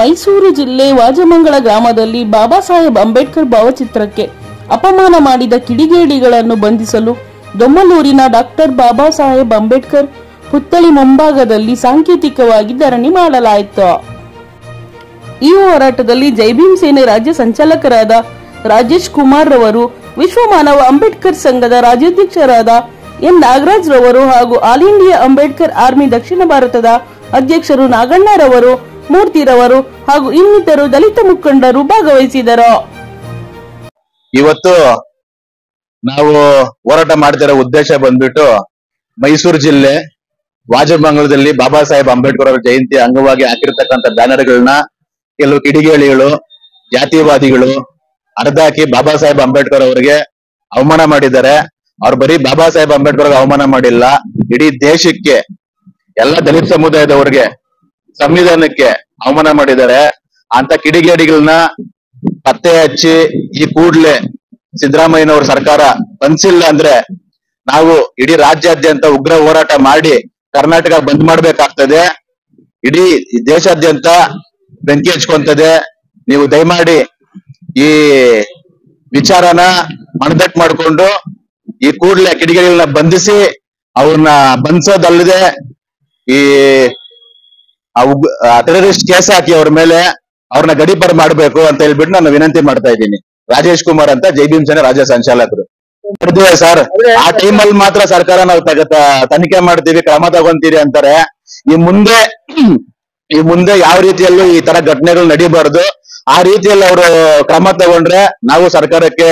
ಮೈಸೂರು ಜಿಲ್ಲೆ ವಾಜಮಂಗಳ ಗ್ರಾಮದಲ್ಲಿ ಬಾಬಾ ಸಾಹೇಬ್ ಅಂಬೇಡ್ಕರ್ ಭಾವಚಿತ್ರಕ್ಕೆ ಅಪಮಾನ ಮಾಡಿದ ಕಿಡಿಗೇಡಿಗಳನ್ನು ಬಂಧಿಸಲು ದೊಮ್ಮಲೂರಿನ ಡಾಕ್ಟರ್ ಬಾಬಾ ಸಾಹೇಬ್ ಅಂಬೇಡ್ಕರ್ ಪುತ್ಥಳಿ ಮುಂಭಾಗದಲ್ಲಿ ಸಾಂಕೇತಿಕವಾಗಿ ಧರಣಿ ಮಾಡಲಾಯಿತು. ಈ ಹೋರಾಟದಲ್ಲಿ ಜೈ ಭೀಮ್ ಸೇನೆ ರಾಜ್ಯ ಸಂಚಾಲಕರಾದ ರಾಜೇಶ್ ಕುಮಾರ್ ರವರು, ವಿಶ್ವ ಮಾನವ ಅಂಬೇಡ್ಕರ್ ಸಂಘದ ರಾಜ್ಯಾಧ್ಯಕ್ಷರಾದ ಎನ್ ನಾಗರಾಜ್ ರವರು ಹಾಗೂ ಆಲ್ ಇಂಡಿಯಾ ಅಂಬೇಡ್ಕರ್ ಆರ್ಮಿ ದಕ್ಷಿಣ ಭಾರತದ ಅಧ್ಯಕ್ಷರು ನಾಗಣ್ಣರವರು, ಮೂರ್ತಿರವರು ಹಾಗೂ ಇನ್ನಿತರು ದಲಿತ ಮುಖಂಡರು ಭಾಗವಹಿಸಿದರು. ಇವತ್ತು ನಾವು ಹೋರಾಟ ಮಾಡ್ತಿರೋ ಉದ್ದೇಶ ಬಂದ್ಬಿಟ್ಟು ಮೈಸೂರು ಜಿಲ್ಲೆ ವಾಜಮಂಗಲದಲ್ಲಿ ಬಾಬಾ ಸಾಹೇಬ್ ಅಂಬೇಡ್ಕರ್ ಅವರ ಜಯಂತಿ ಅಂಗವಾಗಿ ಹಾಕಿರ್ತಕ್ಕಂಥ ಬ್ಯಾನರ್ಗಳನ್ನ ಕೆಲವು ಕಿಡಿಗೇಡಿಗಳು, ಜಾತಿವಾದಿಗಳು ಅರ್ಧಾಕಿ ಬಾಬಾ ಸಾಹೇಬ್ ಅಂಬೇಡ್ಕರ್ ಅವರಿಗೆ ಅವಮಾನ ಮಾಡಿದ್ದಾರೆ. ಅವ್ರು ಬರೀ ಬಾಬಾ ಸಾಹೇಬ್ ಅಂಬೇಡ್ಕರ್ ಅವ್ರಿಗೆ ಅವಮಾನ ಮಾಡಿಲ್ಲ, ಇಡೀ ದೇಶಕ್ಕೆ ಎಲ್ಲ ದಲಿತ ಸಮುದಾಯದವರಿಗೆ ಸಂವಿಧಾನಕ್ಕೆ ಅವಮಾನ ಮಾಡಿದ್ದಾರೆ. ಅಂತ ಕಿಡಿಗೇಡಿಗಳನ್ನ ಪತ್ತೆ ಹಚ್ಚಿ ಈ ಕೂಡ್ಲೆ ಸಿದ್ದರಾಮಯ್ಯನವ್ರ ಸರ್ಕಾರ ಬಂದಿಲ್ಲ ಅಂದ್ರೆ ನಾವು ಇಡೀ ರಾಜ್ಯಾದ್ಯಂತ ಉಗ್ರ ಹೋರಾಟ ಮಾಡಿ ಕರ್ನಾಟಕ ಬಂದ್ ಮಾಡ್ಬೇಕಾಗ್ತದೆ. ಇಡೀ ದೇಶಾದ್ಯಂತ ಬೆಂಕಿ ಹಚ್ಕೊಂತದೆ. ನೀವು ದಯಮಾಡಿ ಈ ವಿಚಾರನ ಮನದಟ್ಟು ಮಾಡ್ಕೊಂಡು ಈ ಕೂಡ್ಲೆ ಕಿಡಿಗೇಡಿಗಳನ್ನ ಬಂಧಿಸಿ ಅವ್ರನ್ನ ಬಂಧಿಸೋದಲ್ಲದೆ ಈ ಟೆರರಿಸ್ಟ್ ಕೇಸ್ ಹಾಕಿ ಅವ್ರ ಮೇಲೆ ಅವ್ರನ್ನ ಗಡೀಪಾರು ಮಾಡ್ಬೇಕು ಅಂತ ಹೇಳ್ಬಿಟ್ಟು ನಾನು ವಿನಂತಿ ಮಾಡ್ತಾ ಇದ್ದೀನಿ. ರಾಜೇಶ್ ಕುಮಾರ್ ಅಂತ ಜೈ ಭೀಮ್ ಸೇನೆ ರಾಜ್ಯ ಸಂಚಾಲಕರು. ಸರ್, ಆ ಟೈಮಲ್ಲಿ ಮಾತ್ರ ಸರ್ಕಾರ ನಾವು ತನಿಖೆ ಮಾಡ್ತೀವಿ, ಕ್ರಮ ತಗೊಂತೀರಿ ಅಂತಾರೆ. ಈ ಮುಂದೆ ಯಾವ ರೀತಿಯಲ್ಲೂ ಈ ತರ ಘಟನೆಗಳು ನಡೀಬಾರ್ದು. ಆ ರೀತಿಯಲ್ಲಿ ಅವರು ಕ್ರಮ ತಗೊಂಡ್ರೆ ನಾವು ಸರ್ಕಾರಕ್ಕೆ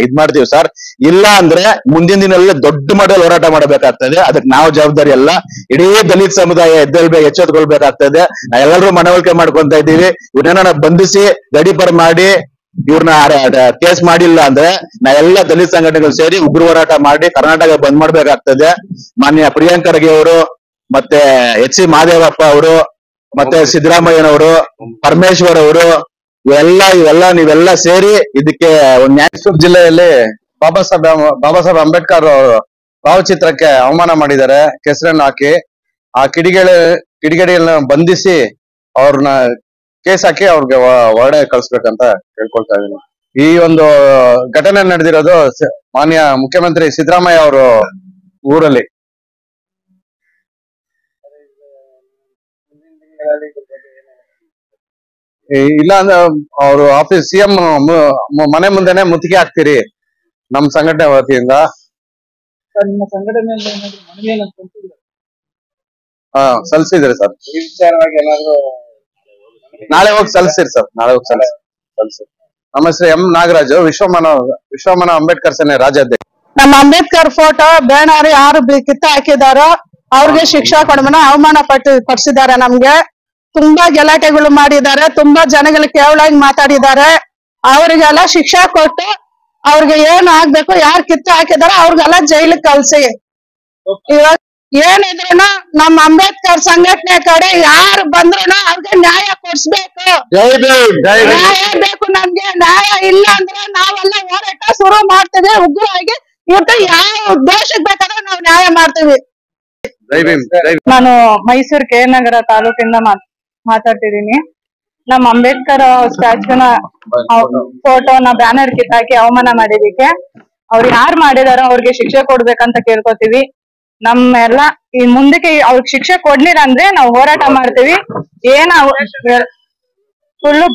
ಇದ್ ಮಾಡ್ತೀವಿ ಸರ್. ಇಲ್ಲ ಅಂದ್ರೆ ಮುಂದಿನ ದಿನದಲ್ಲಿ ದೊಡ್ಡ ಮಟ್ಟದಲ್ಲಿ ಹೋರಾಟ ಮಾಡಬೇಕಾಗ್ತದೆ. ಅದಕ್ಕೆ ನಾವು ಜವಾಬ್ದಾರಿ ಅಲ್ಲ, ಇಡೀ ದಲಿತ ಸಮುದಾಯ ಎಚ್ಚೆತ್ಕೊಳ್ಬೇಕಾಗ್ತದೆ. ನಾವೆಲ್ಲರೂ ಮನವರಿಕೆ ಮಾಡ್ಕೊಂತ ಇದ್ದೀವಿ. ಇವ್ರನ್ನ ಬಂಧಿಸಿ ಗಡೀಪಾರು ಮಾಡಿ ಇವ್ರನ್ನ ಕೇಸ್ ಮಾಡಿಲ್ಲ ಅಂದ್ರೆ ನಾವೆಲ್ಲ ದಲಿತ ಸಂಘಟನೆಗಳು ಸೇರಿ ಉಗ್ರ ಹೋರಾಟ ಮಾಡಿ ಕರ್ನಾಟಕ ಬಂದ್ ಮಾಡ್ಬೇಕಾಗ್ತದೆ. ಮಾನ್ಯ ಪ್ರಿಯಾಂಕ ಖರ್ಗೆ ಅವರು, ಮತ್ತೆ ಎಚ್ ಸಿ ಮಹದೇವಪ್ಪ ಅವರು, ಮತ್ತೆ ಸಿದ್ದರಾಮಯ್ಯನವರು, ಪರಮೇಶ್ವರ್ ಅವರು, ನೀವೆಲ್ಲ ಸೇರಿ ಇದಕ್ಕೆ ಒಂದು ಮೈಸೂರು ಜಿಲ್ಲೆಯಲ್ಲಿ ಬಾಬಾ ಸಾಹೇಬ್ ಅಂಬೇಡ್ಕರ್ ಭಾವಚಿತ್ರಕ್ಕೆ ಅವಮಾನ ಮಾಡಿದ್ದಾರೆ. ಕೆಸರನ್ನು ಹಾಕಿ ಆ ಕಿಡಿಗೇಡಿಗಳನ್ನ ಬಂಧಿಸಿ ಅವ್ರನ್ನ ಕೇಸ್ ಹಾಕಿ ಅವ್ರಿಗೆ ಹೊರಡೆ ಕಳಿಸ್ಬೇಕಂತ ಕೇಳ್ಕೊಳ್ತಾ ಇದೀನಿ. ಈ ಒಂದು ಘಟನೆ ನಡೆದಿರೋದು ಮಾನ್ಯ ಮುಖ್ಯಮಂತ್ರಿ ಸಿದ್ದರಾಮಯ್ಯ ಅವರು ಊರಲ್ಲಿ. ಇಲ್ಲ ಅಂದ್ರೆ ಅವರು ಆಫೀಸ್ ಸಿಎಂ ಮನೆ ಮುಂದೆನೆ ಮುತ್ತಿಗೆ ಹಾಕ್ತಿರಿ ನಮ್ ಸಂಘಟನೆ ವತಿಯಿಂದ. ಸಲ್ಲಿಸಿದ್ರಿ ಸರ್. ಈ ವಿಚಾರವಾಗಿ ಏನಾದ್ರು ನಾಳೆ ಹೋಗಿ ಸಲ್ಲಿಸಿರಿ ಸರ್. ಸಲ್ಲಿಸಿ. ನಮ್ಮ ಹೆಸರು ಎಂ ನಾಗರಾಜು, ವಿಶ್ವಮಾನವ ಅಂಬೇಡ್ಕರ್ ಸೇನೆ ರಾಜ್ಯಾಧ್ಯಕ್ಷ. ನಮ್ಮ ಅಂಬೇಡ್ಕರ್ ಫೋಟೋ ಬ್ಯಾನರ್ ಯಾರು ಕಿತ್ತ ಹಾಕಿದಾರೋ ಅವ್ರಿಗೆ ಶಿಕ್ಷಾ ಕೊಡಮನ ಅವಮಾನ ಪಡಿಸಿದ್ದಾರೆ. ನಮ್ಗೆ ತುಂಬಾ ಗಲಾಟೆಗಳು ಮಾಡಿದ್ದಾರೆ, ತುಂಬಾ ಜನಗಳು ಕೇವಲಾಗಿ ಮಾತಾಡಿದ್ದಾರೆ. ಅವ್ರಿಗೆಲ್ಲ ಶಿಕ್ಷಾ ಕೊಟ್ಟು ಅವ್ರಿಗೆ ಏನ್ ಆಗ್ಬೇಕು, ಯಾರು ಕಿತ್ತು ಹಾಕಿದಾರೋ ಅವ್ರಿಗೆಲ್ಲ ಜೈಲಿಗೆ ಕಳ್ಸಿ. ಇವಾಗ ಏನಿದ್ರು ನಮ್ಮ ಅಂಬೇಡ್ಕರ್ ಸಂಘಟನೆ ಕಡೆ ಯಾರು ಬಂದ್ರು ಅವ್ರಿಗೆ ನ್ಯಾಯ ಕೊಡ್ಸ್ಬೇಕು. ನ್ಯಾಯ ಬೇಕು ನಮ್ಗೆ. ನ್ಯಾಯ ಇಲ್ಲ ಅಂದ್ರೆ ನಾವೆಲ್ಲ ಹೋರಾಟ ಶುರು ಮಾಡ್ತೀವಿ ಉಗ್ರವಾಗಿ. ಇವತ್ತು ಯಾವ ದೇಶಕ್ಕೆ ಬೇಕಾದ್ರೆ ನಾವು ನ್ಯಾಯ ಮಾಡ್ತೀವಿ. ನಾನು ಮೈಸೂರು ಕೆ ನಗರ ತಾಲೂಕಿಂದ ಮಾತಾಡ್ತಿದ್ದೀನಿ. ನಮ್ಮ ಅಂಬೇಡ್ಕರ್ ಸ್ಟ್ಯಾಚ್ಯೂನ ಫೋಟೋನ ಬ್ಯಾನರ್ ಕಿತ್ತಾಕಿ ಅವಮಾನ ಮಾಡಿದಕ್ಕೆ ಅವ್ರು ಯಾರು ಮಾಡಿದಾರೋ ಅವ್ರಿಗೆ ಶಿಕ್ಷೆ ಕೊಡ್ಬೇಕಂತ ಕೇಳ್ಕೊತೀವಿ. ನಮ್ಮೆಲ್ಲ ಈ ಮುಂದಕ್ಕೆ ಅವ್ರಿಗೆ ಶಿಕ್ಷೆ ಕೊಡ್ಲಿಲ್ಲ ಅಂದ್ರೆ ನಾವು ಹೋರಾಟ ಮಾಡ್ತೀವಿ. ಫುಲ್ಲು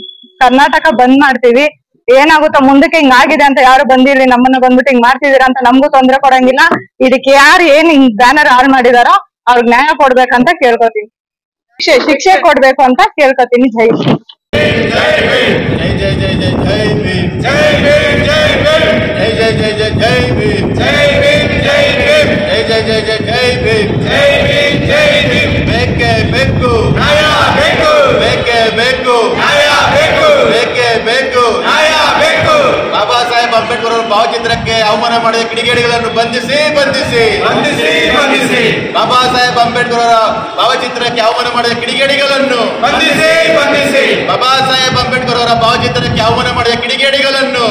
ಕರ್ನಾಟಕ ಬಂದ್ ಮಾಡ್ತೀವಿ. ಏನಾಗುತ್ತೋ ಮುಂದಕ್ಕೆ ಹಿಂಗಾಗಿದೆ ಅಂತ ಯಾರು ಬಂದಿರ್ಲಿ, ನಮ್ಮನ್ನ ಬಂದ್ಬಿಟ್ಟು ಹಿಂಗ್ ಮಾಡ್ತಿದೀರ ಅಂತ ನಮ್ಗೂ ತೊಂದ್ರೆ ಕೊಡಂಗಿಲ್ಲ. ಇದಕ್ಕೆ ಯಾರು ಏನ್ ಹಿಂಗ್ ಬ್ಯಾನರ್ ಹಾಳು ಮಾಡಿದಾರೋ ಅವ್ರಿಗೆ ನ್ಯಾಯ ಕೊಡ್ಬೇಕಂತ ಕೇಳ್ಕೊತೀನಿ. ಶಿಕ್ಷೆ ಕೊಡ್ಬೇಕು ಅಂತ ಕೇಳ್ಕೊತೀನಿ. ಜೈ ಬಾಬಾ ಸಾಹೇಬ್ ಅಂಬೇಡ್ಕರ್ ಅವರ ಭಾವಚಿತ್ರಕ್ಕೆ ಅವಮಾನ ಮಾಡಿದ ಕಿಡಿಗೇಡಿಗಳನ್ನು ಬಂಧಿಸಿ. ಬಾಬಾ ಸಾಹೇಬ್ ಅಂಬೇಡ್ಕರ್ ಅವರ ಭಾವಚಿತ್ರಕ್ಕೆ ಅವಮಾನ ಮಾಡಿದ ಕಿಡಿಗೇಡಿಗಳನ್ನು ಬಂಧಿಸಿ. ಬಾಬಾ ಸಾಹೇಬ್ ಅಂಬೇಡ್ಕರ್ ಅವರ ಭಾವಚಿತ್ರಕ್ಕೆ ಅವಮಾನ ಮಾಡಿದ ಕಿಡಿಗೇಡಿಗಳನ್ನು